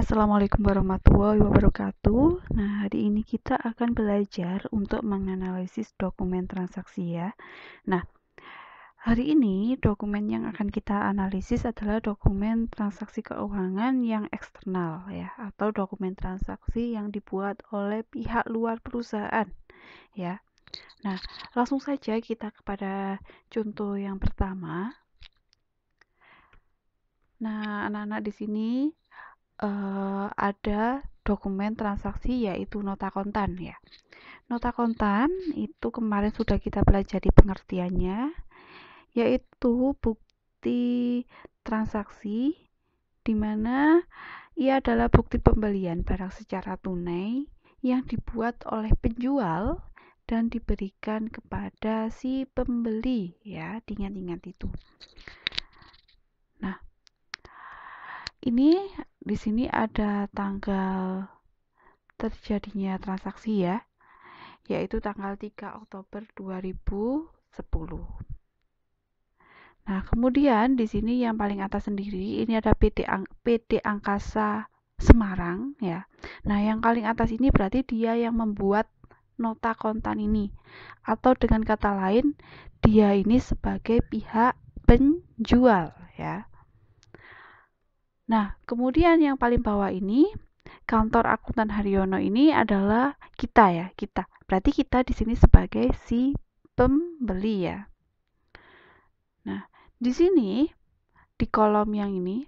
Assalamualaikum warahmatullahi wabarakatuh. Nah, hari ini kita akan belajar untuk menganalisis dokumen transaksi ya. Nah, hari ini dokumen yang akan kita analisis adalah dokumen transaksi keuangan yang eksternal ya, atau dokumen transaksi yang dibuat oleh pihak luar perusahaan ya. Nah, langsung saja kita kepada contoh yang pertama. Nah, anak-anak di sini ada dokumen transaksi yaitu nota kontan ya. Nota kontan itu kemarin sudah kita pelajari pengertiannya, yaitu bukti transaksi di mana ia adalah bukti pembelian barang secara tunai yang dibuat oleh penjual dan diberikan kepada si pembeli ya, diingat-ingat itu. Nah, ini di sini ada tanggal terjadinya transaksi ya, yaitu tanggal 3 Oktober 2010. Nah, kemudian di sini yang paling atas sendiri ini ada PT Angkasa Semarang ya. Nah, yang paling atas ini berarti dia yang membuat nota kontan ini, atau dengan kata lain dia ini sebagai pihak penjual ya. Nah, kemudian yang paling bawah ini kantor akuntan Haryono ini adalah kita ya, kita. Berarti kita di sini sebagai si pembeli ya. Nah, di sini di kolom yang ini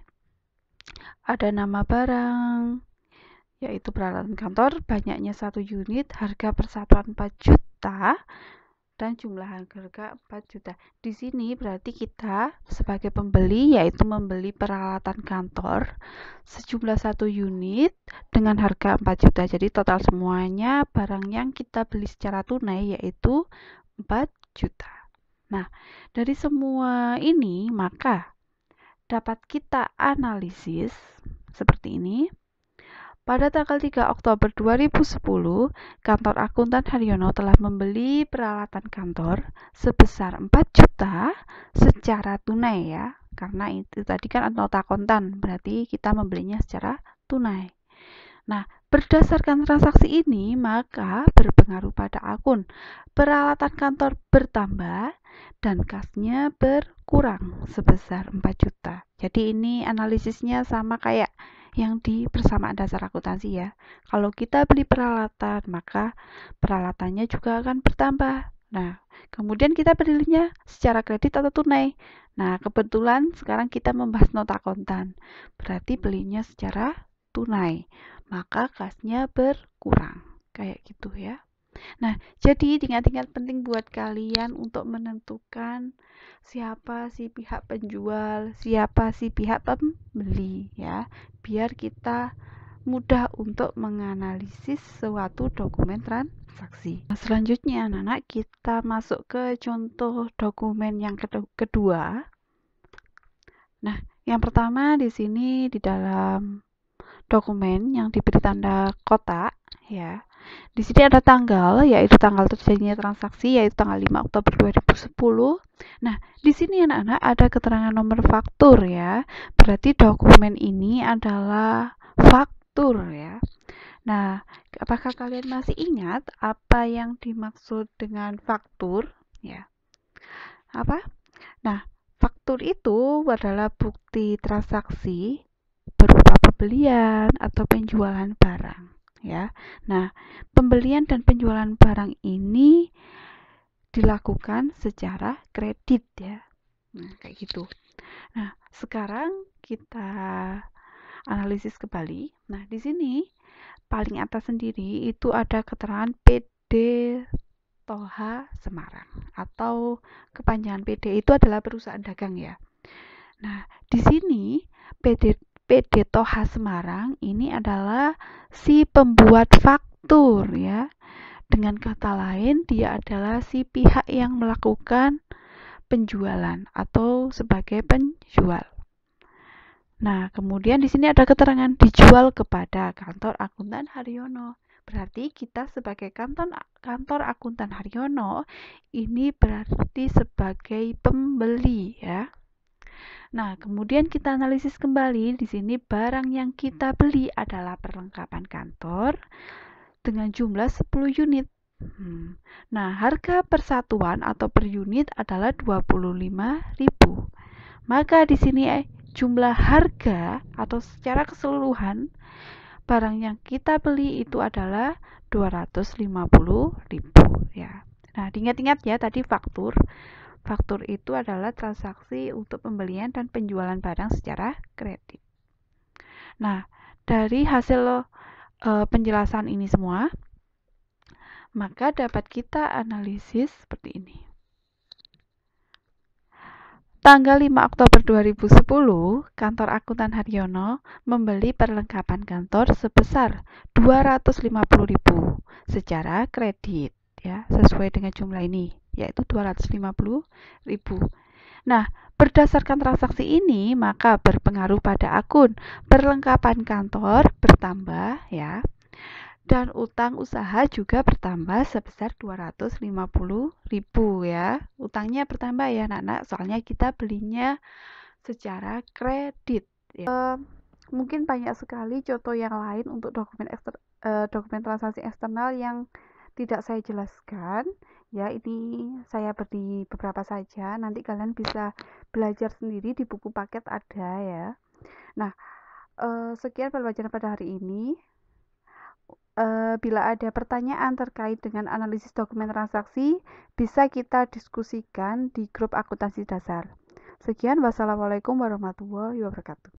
ada nama barang, yaitu peralatan kantor, banyaknya 1 unit, harga persatuan 4 juta, dan jumlah harga 4 juta. Di sini berarti kita sebagai pembeli yaitu membeli peralatan kantor sejumlah 1 unit dengan harga 4 juta. Jadi total semuanya barang yang kita beli secara tunai yaitu 4 juta. Nah, dari semua ini maka dapat kita analisis seperti ini. Pada tanggal 3 Oktober 2010, kantor akuntan Haryono telah membeli peralatan kantor sebesar 4 juta secara tunai ya. Karena itu tadi kan nota kontan, berarti kita membelinya secara tunai. Nah, berdasarkan transaksi ini, maka berpengaruh pada akun. Peralatan kantor bertambah dan kasnya berkurang sebesar 4 juta. Jadi ini analisisnya sama kayak yang di persamaan dasar akuntansi ya. Kalau kita beli peralatan, maka peralatannya juga akan bertambah. Nah, kemudian kita belinya secara kredit atau tunai. Nah, kebetulan sekarang kita membahas nota kontan. Berarti belinya secara tunai, maka kasnya berkurang. Kayak gitu ya. Nah, jadi ingat-ingat penting buat kalian untuk menentukan siapa si pihak penjual, siapa si pihak pembeli ya, biar kita mudah untuk menganalisis suatu dokumen transaksi. Nah, selanjutnya anak-anak kita masuk ke contoh dokumen yang kedua. Nah, yang pertama di sini di dalam dokumen yang diberi tanda kotak ya. Di sini ada tanggal, yaitu tanggal terjadinya transaksi, yaitu tanggal 5 Oktober 2010. Nah, di sini anak-anak ada keterangan nomor faktur ya. Berarti dokumen ini adalah faktur ya. Nah, apakah kalian masih ingat apa yang dimaksud dengan faktur ya? Apa? Nah, faktur itu adalah bukti transaksi berupa pembelian atau penjualan barang ya. Nah, pembelian dan penjualan barang ini dilakukan secara kredit ya. Nah, kayak gitu. Nah, sekarang kita analisis kembali. Nah, di sini paling atas sendiri itu ada keterangan PD Toha Semarang, atau kepanjangan PD itu adalah perusahaan dagang ya. Nah, di sini PD Toha Semarang ini adalah si pembuat faktur ya. Dengan kata lain, dia adalah si pihak yang melakukan penjualan atau sebagai penjual. Nah, kemudian di sini ada keterangan dijual kepada kantor akuntan Haryono. Berarti kita sebagai kantor akuntan Haryono ini berarti sebagai pembeli ya. Nah, kemudian kita analisis kembali. Di sini barang yang kita beli adalah perlengkapan kantor dengan jumlah 10 unit. Nah, harga persatuan atau per unit adalah 25.000. Maka di sini jumlah harga atau secara keseluruhan barang yang kita beli itu adalah 250.000 ya. Nah, diingat-ingat ya tadi faktur. Faktur itu adalah transaksi untuk pembelian dan penjualan barang secara kredit. Nah, dari hasil penjelasan ini semua, maka dapat kita analisis seperti ini. Tanggal 5 Oktober 2010, kantor akuntan Haryono membeli perlengkapan kantor sebesar 250.000 secara kredit ya, sesuai dengan jumlah ini, yaitu 250.000. Nah, berdasarkan transaksi ini maka berpengaruh pada akun perlengkapan kantor bertambah ya. Dan utang usaha juga bertambah sebesar 250.000 ya. Utangnya bertambah ya anak-anak, soalnya kita belinya secara kredit ya. Mungkin banyak sekali contoh yang lain untuk dokumen transaksi eksternal yang tidak saya jelaskan ya. Ini saya beri beberapa saja, nanti kalian bisa belajar sendiri di buku paket ada ya. Nah, sekian pembelajaran pada hari ini. Bila ada pertanyaan terkait dengan analisis dokumen transaksi, bisa kita diskusikan di grup akuntansi dasar. Sekian, wassalamualaikum warahmatullahi wabarakatuh.